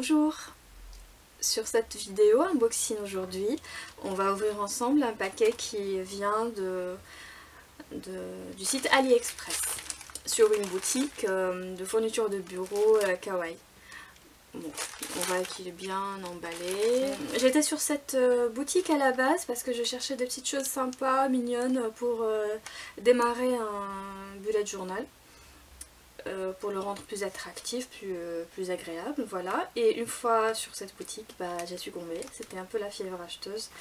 Bonjour! Sur cette vidéo unboxing aujourd'hui, on va ouvrir ensemble un paquet qui vient du site AliExpress sur une boutique de fourniture de bureau kawaii. Bon, on voit qu'il est bien emballé. J'étais sur cette boutique à la base parce que je cherchais des petites choses sympas, mignonnes pour démarrer un bullet journal. Pour le rendre plus attractif, plus agréable, voilà. Et une fois sur cette boutique, j'ai succombé. C'était un peu la fièvre acheteuse.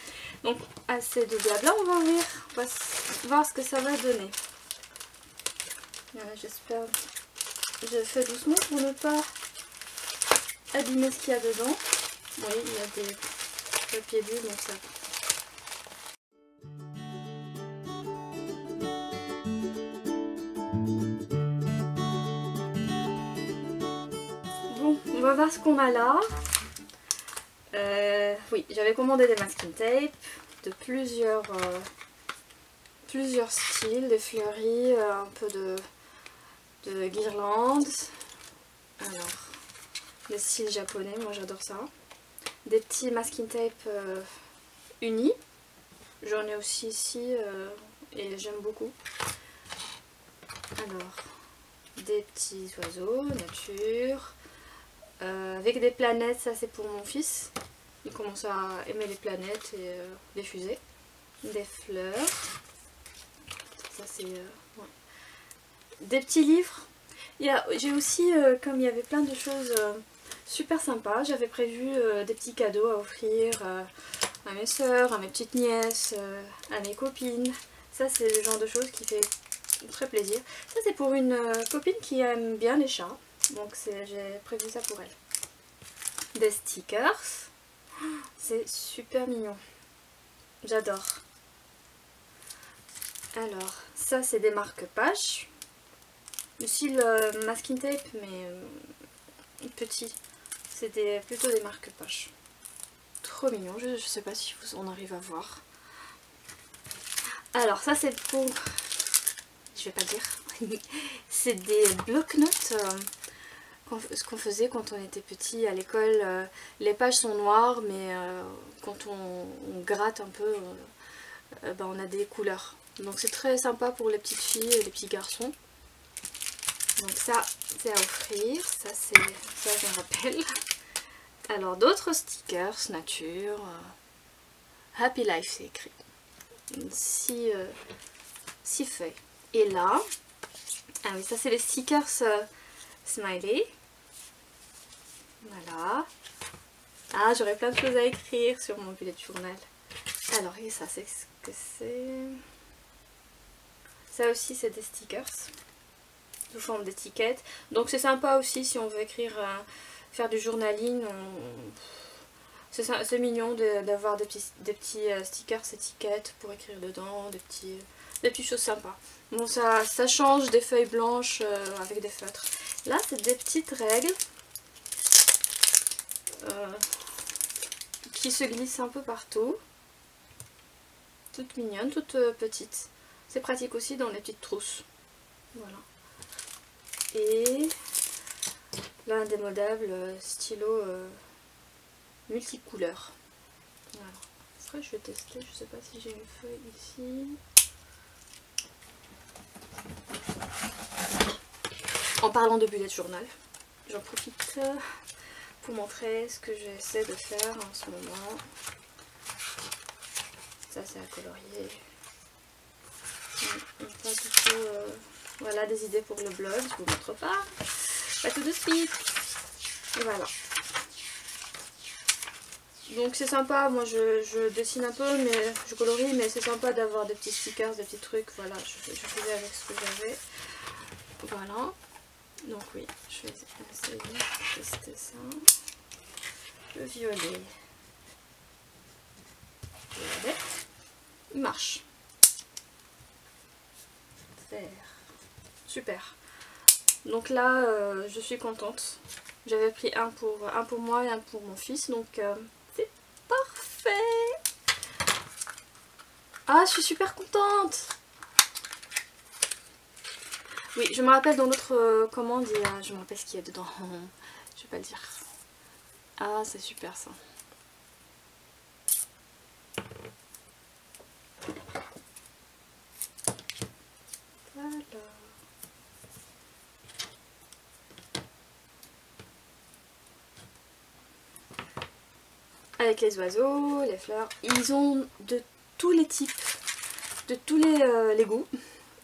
Donc assez de blabla, on va ouvrir, on va voir ce que ça va donner. J'espère, je fais doucement pour ne pas abîmer ce qu'il y a dedans. Oui, il y a des papiers bulles, donc ça. Bon, on va voir ce qu'on a là. Oui, j'avais commandé des masking tape de plusieurs styles, des fleuris, un peu de guirlandes. Alors, des styles japonais, moi j'adore ça. Des petits masking tape unis. J'en ai aussi ici et j'aime beaucoup. Alors, des petits oiseaux, nature. Avec des planètes, ça c'est pour mon fils. Il commence à aimer les planètes et les fusées. Des fleurs. Ça c'est... ouais. Des petits livres. J'ai aussi, comme il y avait plein de choses super sympas, j'avais prévu des petits cadeaux à offrir à mes soeurs, à mes petites nièces, à mes copines. Ça c'est le genre de choses qui fait très plaisir. Ça c'est pour une copine qui aime bien les chats. Donc j'ai prévu ça pour elle. Des stickers. C'est super mignon. J'adore. Alors, ça c'est des marque-pages. Aussi le masking tape, mais petit. C'est plutôt des marque-pages. Trop mignon. Je sais pas si on arrive à voir. Alors, ça c'est pour... Je vais pas dire. C'est des bloc-notes. Ce qu'on faisait quand on était petit à l'école, les pages sont noires, mais quand on gratte un peu, on a des couleurs. Donc c'est très sympa pour les petites filles et les petits garçons. Donc ça c'est à offrir, ça je me rappelle. Alors d'autres stickers, nature, Happy Life c'est écrit. 6 feuilles. Et là, ah oui ça c'est les stickers smiley. Voilà. Ah, j'aurais plein de choses à écrire sur mon bullet journal. Alors, et ça, c'est ce que c'est. Ça aussi, c'est des stickers sous forme d'étiquettes. Donc, c'est sympa aussi si on veut écrire, faire du journaling. C'est mignon d'avoir des petits stickers, étiquettes pour écrire dedans, des petites choses sympas. Bon, ça change des feuilles blanches avec des feutres. Là, c'est des petites règles. Qui se glissent un peu partout. Toutes mignonnes, toutes petites. C'est pratique aussi dans les petites trousses. Voilà. Et l'indémodable stylo multicouleur. Voilà. Après, je vais tester. Je sais pas si j'ai une feuille ici. En parlant de bullet journal, j'en profite pour montrer ce que j'essaie de faire en ce moment. Ça c'est à colorier. Pas du tout, voilà des idées pour le blog, je vous montre pas. Pas tout de suite. Voilà. Donc c'est sympa, moi je dessine un peu, mais je colorie, mais c'est sympa d'avoir des petits stickers, des petits trucs. Voilà, je faisais avec ce que j'avais. Voilà. Donc oui, je vais essayer de tester ça. Le violet. Il marche. Vert. Super. Donc là, je suis contente. J'avais pris un pour moi et un pour mon fils. Donc c'est parfait. Ah, je suis super contente. Oui, je me rappelle dans l'autre commande, je me rappelle ce qu'il y a dedans. Je vais pas le dire. Ah, c'est super ça. Voilà. Avec les oiseaux, les fleurs, ils ont de tous les types, de tous les goûts.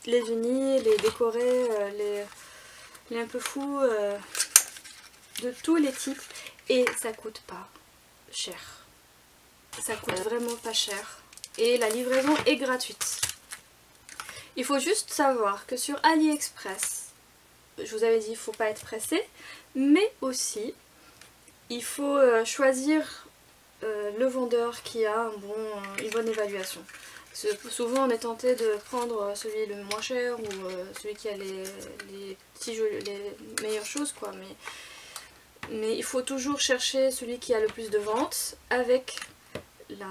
Les unis, les décorés, les un peu fous, de tous les types. Et ça coûte pas cher. Ça coûte vraiment pas cher. Et la livraison est gratuite. Il faut juste savoir que sur AliExpress, je vous avais dit, il ne faut pas être pressé. Mais aussi, il faut choisir le vendeur qui a une bonne évaluation. Souvent on est tenté de prendre celui le moins cher ou celui qui a les meilleures choses quoi, mais il faut toujours chercher celui qui a le plus de ventes avec la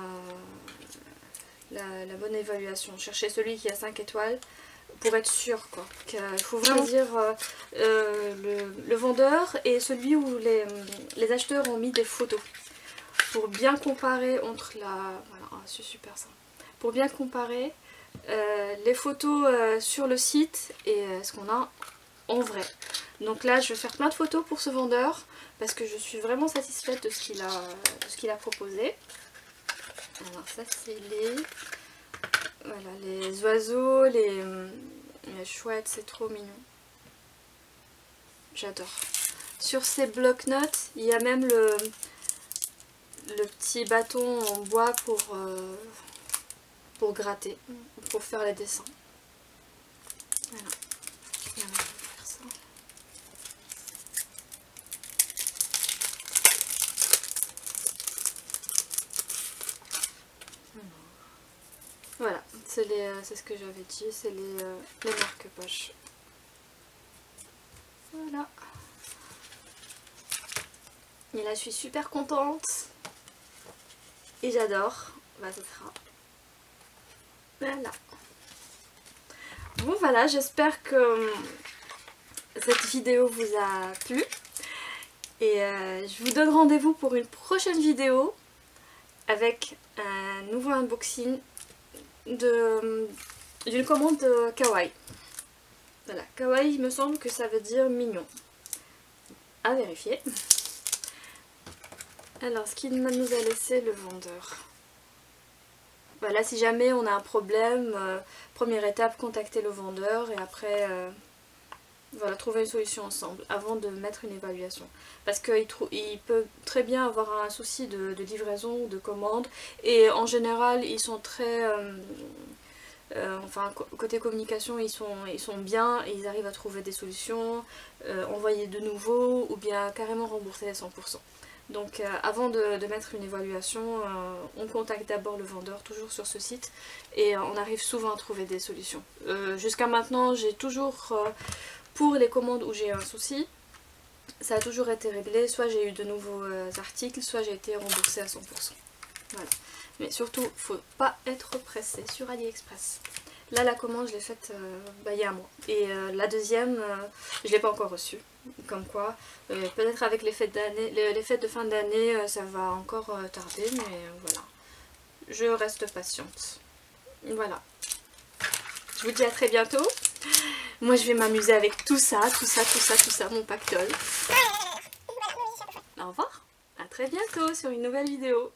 bonne évaluation. Chercher celui qui a 5 étoiles pour être sûr quoi. Il faut vraiment dire le vendeur et celui où les acheteurs ont mis des photos. Pour bien comparer entre voilà, c'est super ça. Pour bien comparer les photos sur le site et ce qu'on a en vrai. Donc là je vais faire plein de photos pour ce vendeur parce que je suis vraiment satisfaite de ce qu'il a proposé. Alors ça c'est les oiseaux, les chouettes, c'est trop mignon. J'adore. Sur ces bloc-notes, il y a même le petit bâton en bois pour gratter, pour faire les dessins. Voilà. On va faire ça. Voilà, c'est ce que j'avais dit, c'est les marque-pages. Voilà. Et là je suis super contente. Et j'adore. Bah ce sera. Voilà. Bon voilà, j'espère que cette vidéo vous a plu. Et je vous donne rendez-vous pour une prochaine vidéo avec un nouveau unboxing d'une commande de kawaii. Voilà, kawaii il me semble que ça veut dire mignon. À vérifier. Alors, ce qu'il nous a laissé le vendeur. Voilà, si jamais on a un problème, première étape, contacter le vendeur et après, voilà, trouver une solution ensemble avant de mettre une évaluation. Parce qu'il peut très bien avoir un souci de livraison ou de commande et en général, ils sont très... enfin, côté communication, ils sont bien et ils arrivent à trouver des solutions, envoyer de nouveau ou bien carrément rembourser les 100%. Donc avant de mettre une évaluation, on contacte d'abord le vendeur, toujours sur ce site, et on arrive souvent à trouver des solutions. Jusqu'à maintenant, j'ai toujours, pour les commandes où j'ai un souci, ça a toujours été réglé, soit j'ai eu de nouveaux articles, soit j'ai été remboursée à 100%. Voilà. Mais surtout, il ne faut pas être pressé sur AliExpress. Là, la commande, je l'ai faite il y a un mois. Et la deuxième, je ne l'ai pas encore reçue. Comme quoi, peut-être avec les fêtes de fin d'année, ça va encore tarder, mais voilà. Je reste patiente. Voilà. Je vous dis à très bientôt. Moi, je vais m'amuser avec tout ça, mon pactole. Au revoir. À très bientôt sur une nouvelle vidéo.